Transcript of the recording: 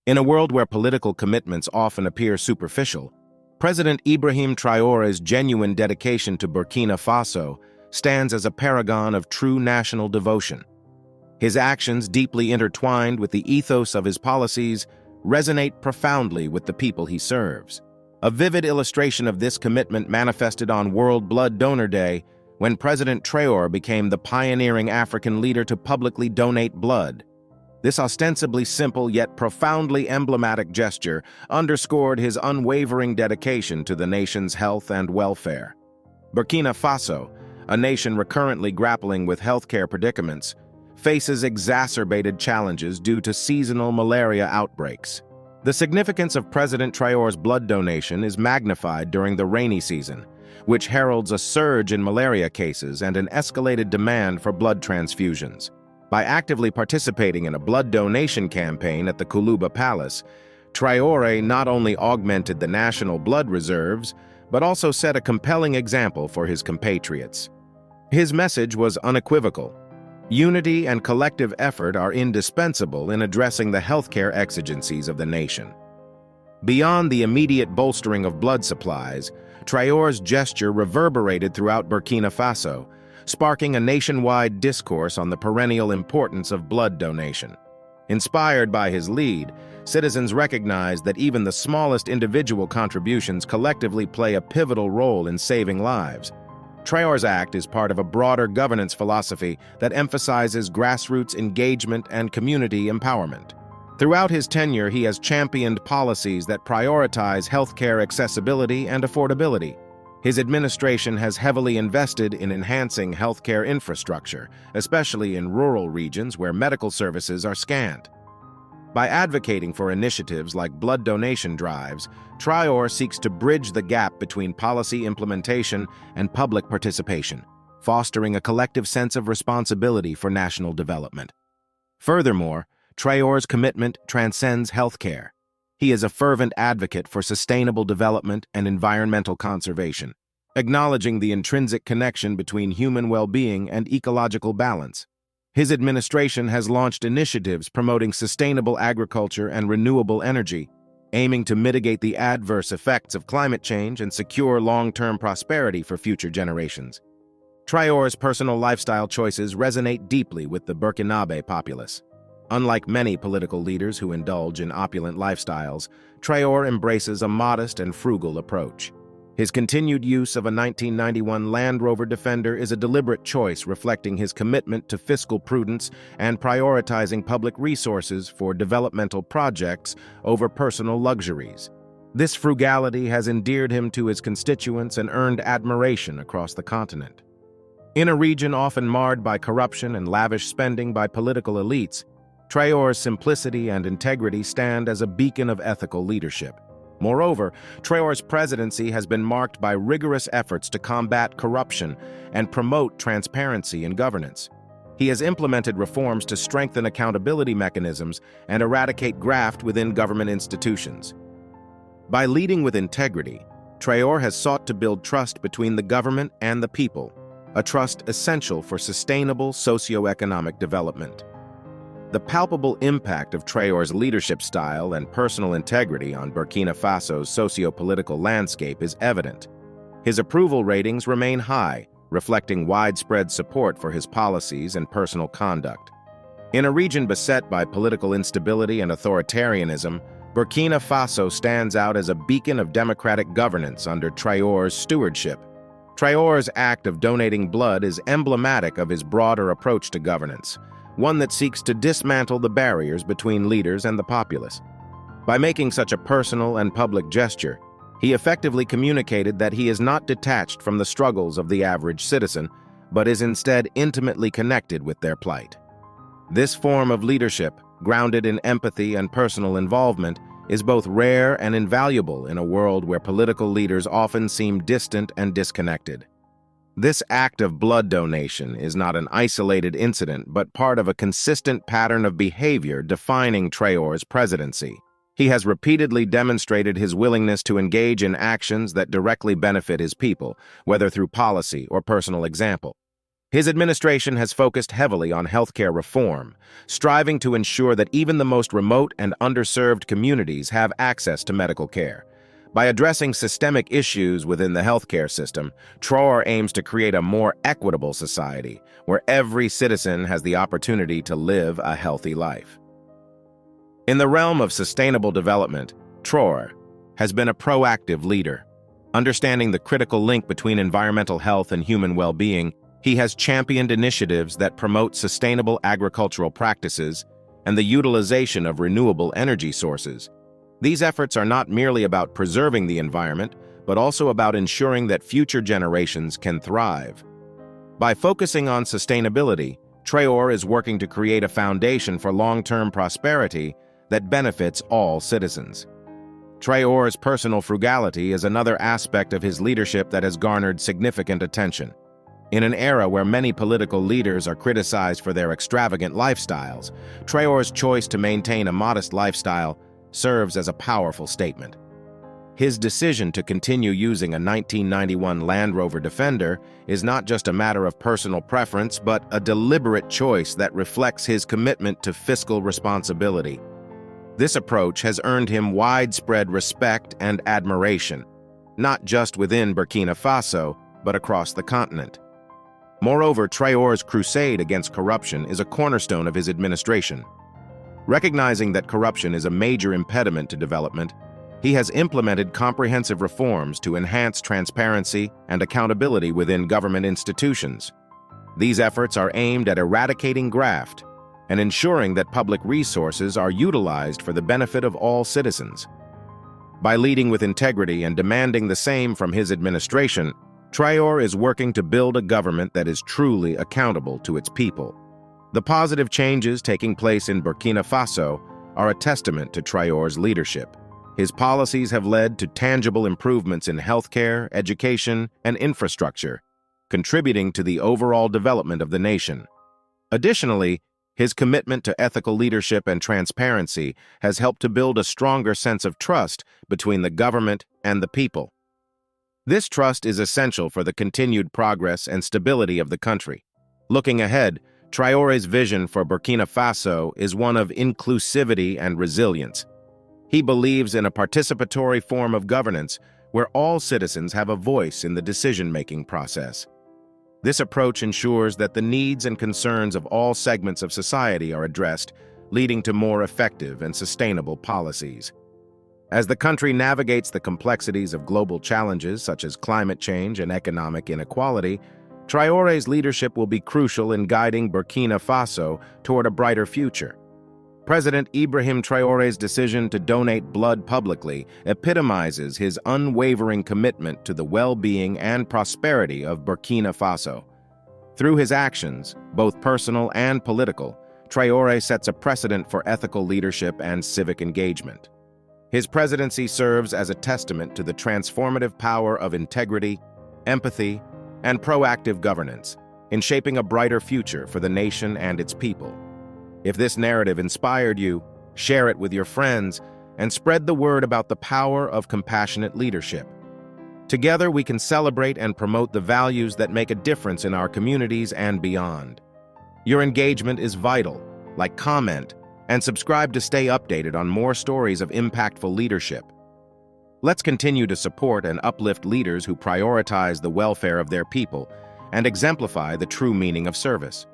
In a world where political commitments often appear superficial, President Ibrahim Traore's genuine dedication to Burkina Faso stands as a paragon of true national devotion. His actions, deeply intertwined with the ethos of his policies, resonate profoundly with the people he serves. A vivid illustration of this commitment manifested on World Blood Donor Day, when President Traore became the pioneering African leader to publicly donate blood. This ostensibly simple yet profoundly emblematic gesture underscored his unwavering dedication to the nation's health and welfare. Burkina Faso, a nation recurrently grappling with healthcare predicaments, faces exacerbated challenges due to seasonal malaria outbreaks. The significance of President Traore's blood donation is magnified during the rainy season, which heralds a surge in malaria cases and an escalated demand for blood transfusions. By actively participating in a blood donation campaign at the Kuluba Palace, Traore not only augmented the national blood reserves, but also set a compelling example for his compatriots. His message was unequivocal. Unity and collective effort are indispensable in addressing the healthcare exigencies of the nation. Beyond the immediate bolstering of blood supplies, Traore's gesture reverberated throughout Burkina Faso, sparking a nationwide discourse on the perennial importance of blood donation. Inspired by his lead, citizens recognized that even the smallest individual contributions collectively play a pivotal role in saving lives. Traore's act is part of a broader governance philosophy that emphasizes grassroots engagement and community empowerment. Throughout his tenure, he has championed policies that prioritize healthcare accessibility and affordability. His administration has heavily invested in enhancing healthcare infrastructure, especially in rural regions where medical services are scant. By advocating for initiatives like blood donation drives, Traore seeks to bridge the gap between policy implementation and public participation, fostering a collective sense of responsibility for national development. Furthermore, Traore's commitment transcends healthcare. He is a fervent advocate for sustainable development and environmental conservation, acknowledging the intrinsic connection between human well-being and ecological balance. His administration has launched initiatives promoting sustainable agriculture and renewable energy, aiming to mitigate the adverse effects of climate change and secure long-term prosperity for future generations. Traore's personal lifestyle choices resonate deeply with the Burkinabe populace. Unlike many political leaders who indulge in opulent lifestyles, Traore embraces a modest and frugal approach. His continued use of a 1991 Land Rover Defender is a deliberate choice reflecting his commitment to fiscal prudence and prioritizing public resources for developmental projects over personal luxuries. This frugality has endeared him to his constituents and earned admiration across the continent. In a region often marred by corruption and lavish spending by political elites, Traore's simplicity and integrity stand as a beacon of ethical leadership. Moreover, Traore's presidency has been marked by rigorous efforts to combat corruption and promote transparency in governance. He has implemented reforms to strengthen accountability mechanisms and eradicate graft within government institutions. By leading with integrity, Traore has sought to build trust between the government and the people, a trust essential for sustainable socio-economic development. The palpable impact of Traore's leadership style and personal integrity on Burkina Faso's socio-political landscape is evident. His approval ratings remain high, reflecting widespread support for his policies and personal conduct. In a region beset by political instability and authoritarianism, Burkina Faso stands out as a beacon of democratic governance under Traore's stewardship. Traore's act of donating blood is emblematic of his broader approach to governance, one that seeks to dismantle the barriers between leaders and the populace. By making such a personal and public gesture, he effectively communicated that he is not detached from the struggles of the average citizen, but is instead intimately connected with their plight. This form of leadership, grounded in empathy and personal involvement, is both rare and invaluable in a world where political leaders often seem distant and disconnected. This act of blood donation is not an isolated incident, but part of a consistent pattern of behavior defining Traore's presidency. He has repeatedly demonstrated his willingness to engage in actions that directly benefit his people, whether through policy or personal example. His administration has focused heavily on healthcare reform, striving to ensure that even the most remote and underserved communities have access to medical care. By addressing systemic issues within the healthcare system, Traore aims to create a more equitable society where every citizen has the opportunity to live a healthy life. In the realm of sustainable development, Traore has been a proactive leader. Understanding the critical link between environmental health and human well-being, he has championed initiatives that promote sustainable agricultural practices and the utilization of renewable energy sources. These efforts are not merely about preserving the environment, but also about ensuring that future generations can thrive. By focusing on sustainability, Traore is working to create a foundation for long-term prosperity that benefits all citizens. Traore's personal frugality is another aspect of his leadership that has garnered significant attention. In an era where many political leaders are criticized for their extravagant lifestyles, Traore's choice to maintain a modest lifestyle serves as a powerful statement. His decision to continue using a 1991 Land Rover Defender is not just a matter of personal preference, but a deliberate choice that reflects his commitment to fiscal responsibility. This approach has earned him widespread respect and admiration, not just within Burkina Faso, but across the continent. Moreover, Traore's crusade against corruption is a cornerstone of his administration. Recognizing that corruption is a major impediment to development, he has implemented comprehensive reforms to enhance transparency and accountability within government institutions. These efforts are aimed at eradicating graft and ensuring that public resources are utilized for the benefit of all citizens. By leading with integrity and demanding the same from his administration, Traore is working to build a government that is truly accountable to its people. The positive changes taking place in Burkina Faso are a testament to Traore's leadership. His policies have led to tangible improvements in healthcare, education, and infrastructure, contributing to the overall development of the nation. Additionally, his commitment to ethical leadership and transparency has helped to build a stronger sense of trust between the government and the people. This trust is essential for the continued progress and stability of the country. Looking ahead, Traore's vision for Burkina Faso is one of inclusivity and resilience. He believes in a participatory form of governance where all citizens have a voice in the decision-making process. This approach ensures that the needs and concerns of all segments of society are addressed, leading to more effective and sustainable policies. As the country navigates the complexities of global challenges such as climate change and economic inequality, Traore's leadership will be crucial in guiding Burkina Faso toward a brighter future. President Ibrahim Traore's decision to donate blood publicly epitomizes his unwavering commitment to the well-being and prosperity of Burkina Faso. Through his actions, both personal and political, Traore sets a precedent for ethical leadership and civic engagement. His presidency serves as a testament to the transformative power of integrity, empathy, and proactive governance in shaping a brighter future for the nation and its people. If this narrative inspired you, share it with your friends and spread the word about the power of compassionate leadership. Together, we can celebrate and promote the values that make a difference in our communities and beyond. Your engagement is vital. Like, comment, and subscribe to stay updated on more stories of impactful leadership. Let's continue to support and uplift leaders who prioritize the welfare of their people and exemplify the true meaning of service.